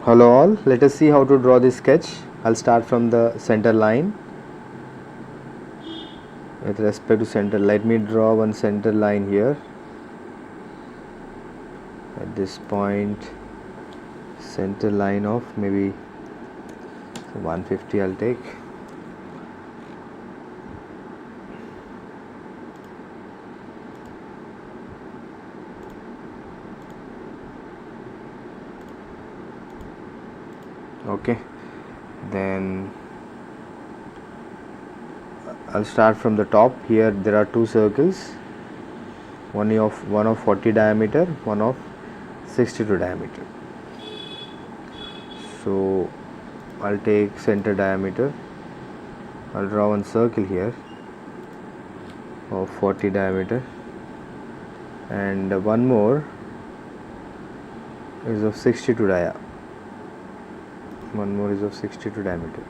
Hello all, let us see how to draw this sketch. I'll start from the center line. With respect to center, let me draw one center line here. At this point, center line of maybe 150 I'll take. Okay, then I'll start from the top. Here there are two circles, one of 40 diameter, one of 62 diameter. So I'll take center diameter. I'll draw one circle here of 40 diameter, and one more is of 62 dia. One more is of 62 diameter.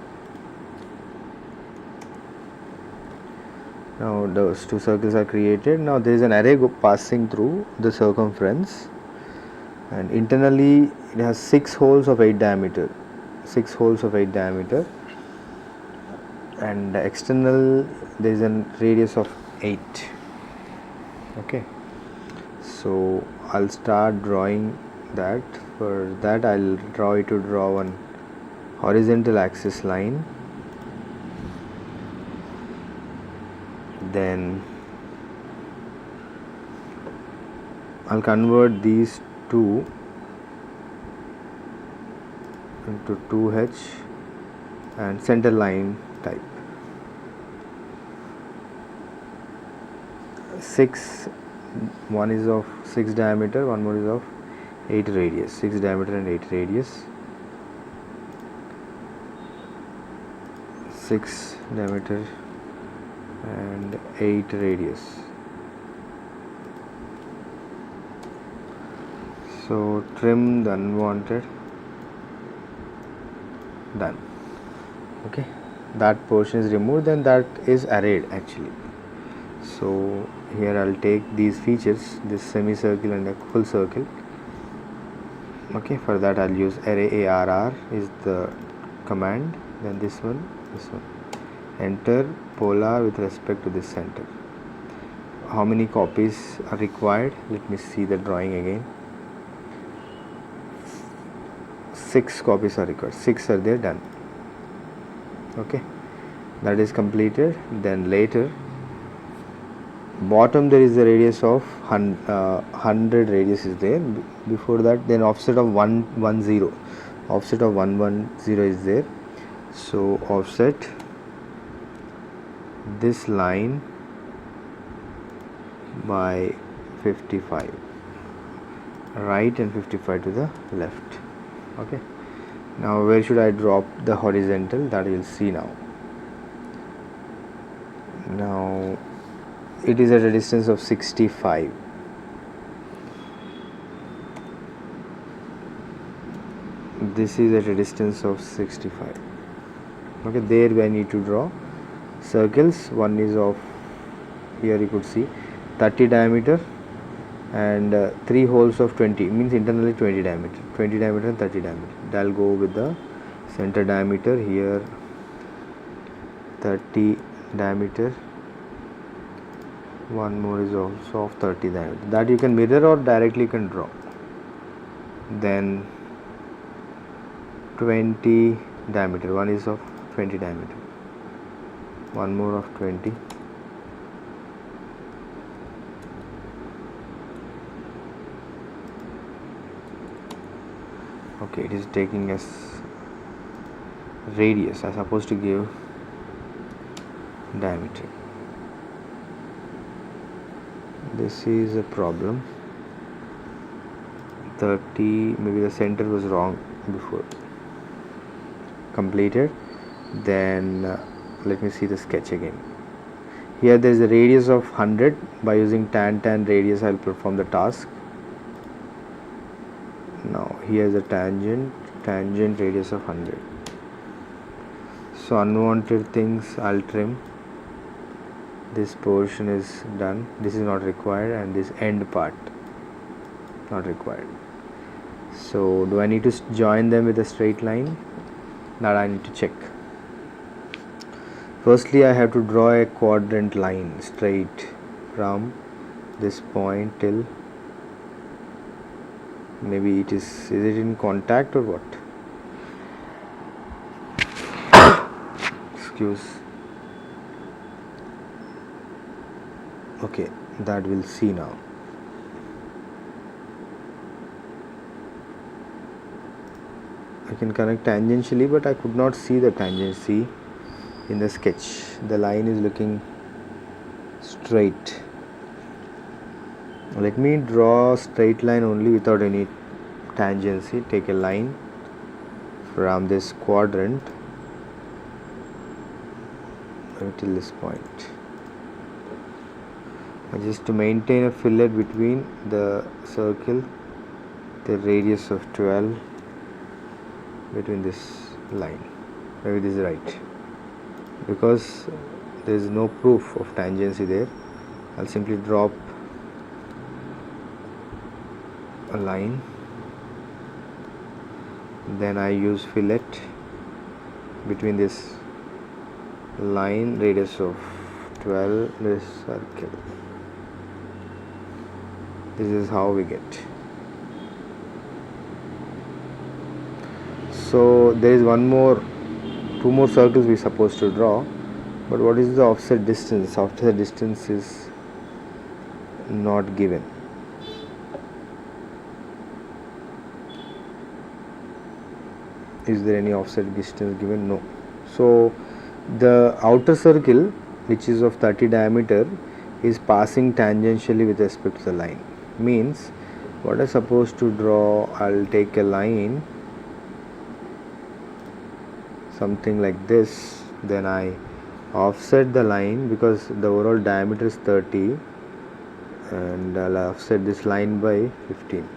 Now those two circles are created. Now there is an array passing through the circumference, and internally it has 6 holes of 8 diameter. 6 holes of 8 diameter, and external there is a radius of 8. Okay, so I'll start drawing that. For that I'll draw one horizontal axis line, then I'll convert these two into 2H and center line type. 6, one is of 6 diameter, one more is of 8 radius. 6 diameter and 8 radius. 6 diameter and 8 radius. So trim the unwanted. Done. Okay, that portion is removed, then that is arrayed actually. So here I'll take these features, this semicircle and a full circle. Okay, for that I'll use array arr is the command, then this one, enter polar with respect to this center. How many copies are required? Let me see the drawing again. 6 copies are required. 6 are there, done. Okay, that is completed. Then later, bottom there is a radius of 100 radius is there. Before that, then offset of 110, offset of 110 is there. So offset this line by 55 right and 55 to the left. Okay, now where should I drop the horizontal? That you'll see now. Now it is at a distance of 65. This is at a distance of 65. Okay, there I need to draw circles. One is of, here you could see 30 diameter and 3 holes of 20, means internally 20 diameter, 20 diameter and 30 diameter. I'll go with the center diameter here, 30 diameter. One more is also of 30 diameter. That you can mirror or directly you can draw. Then 20 diameter, one is of 20 diameter, one more of 20. Okay, it is taking as radius. I supposed to give diameter. This is a problem. 30, maybe the center was wrong before. Completed. Then let me see the sketch again. Here there is a radius of 100. By using tan radius I'll perform the task. Now here is a tangent radius of 100. So unwanted things I'll trim. This portion is done. This is not required, and this end part not required. So do I need to join them with a straight line? That I need to check. Firstly, I have to draw a quadrant line straight from this point till, maybe is it in contact or what? Excuse. Okay, that we'll see now. I can connect tangentially, but I could not see the tangency in the sketch. The line is looking straight. Let me draw a straight line only without any tangency. Take a line from this quadrant till this point. Just to maintain a fillet between the circle, the radius of 12 between this line. Maybe this is right, because there is no proof of tangency there. I'll simply drop a line, then I use fillet between this line, radius of 12, this circle. This is how we get. So there is two more circles we are supposed to draw, but what is the offset distance? Offset distance is not given. Is there any offset distance given? No. So the outer circle, which is of 30 diameter, is passing tangentially with respect to the line. Means what I am supposed to draw, I'll take a line something like this, then I offset the line, because the overall diameter is 30, and I'll offset this line by 15.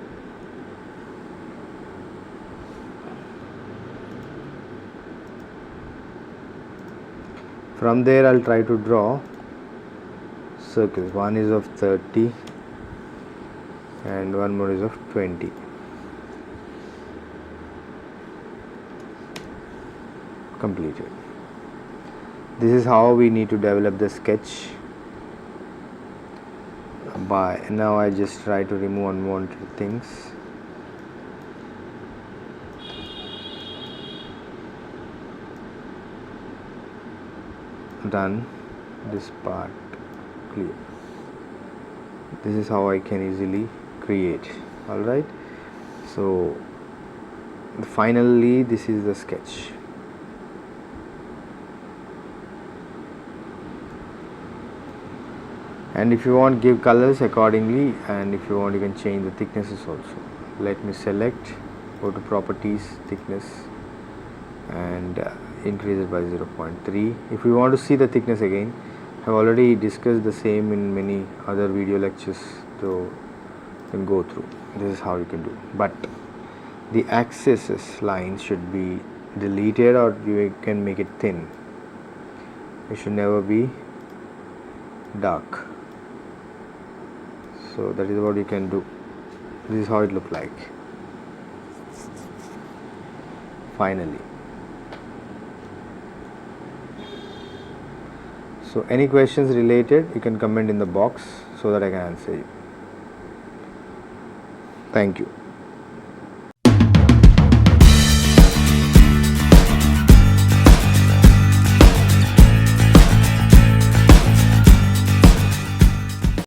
From there I'll try to draw circles. One is of 30 and one more is of 20. Completed. This is how we need to develop the sketch. Now I just try to remove unwanted things. Done. This part clear. This is how I can easily create. Alright, so finally this is the sketch. And if you want, give colors accordingly, and if you want, you can change the thicknesses also. Let me select, go to properties, thickness, and increase it by 0.3. if you want to see the thickness again, I have already discussed the same in many other video lectures, so you can go through. This is how you can do. But the axis lines should be deleted, or you can make it thin. It should never be dark. So that is what you can do. This is how it look like finally. So any questions related, you can comment in the box so that I can answer you. Thank you.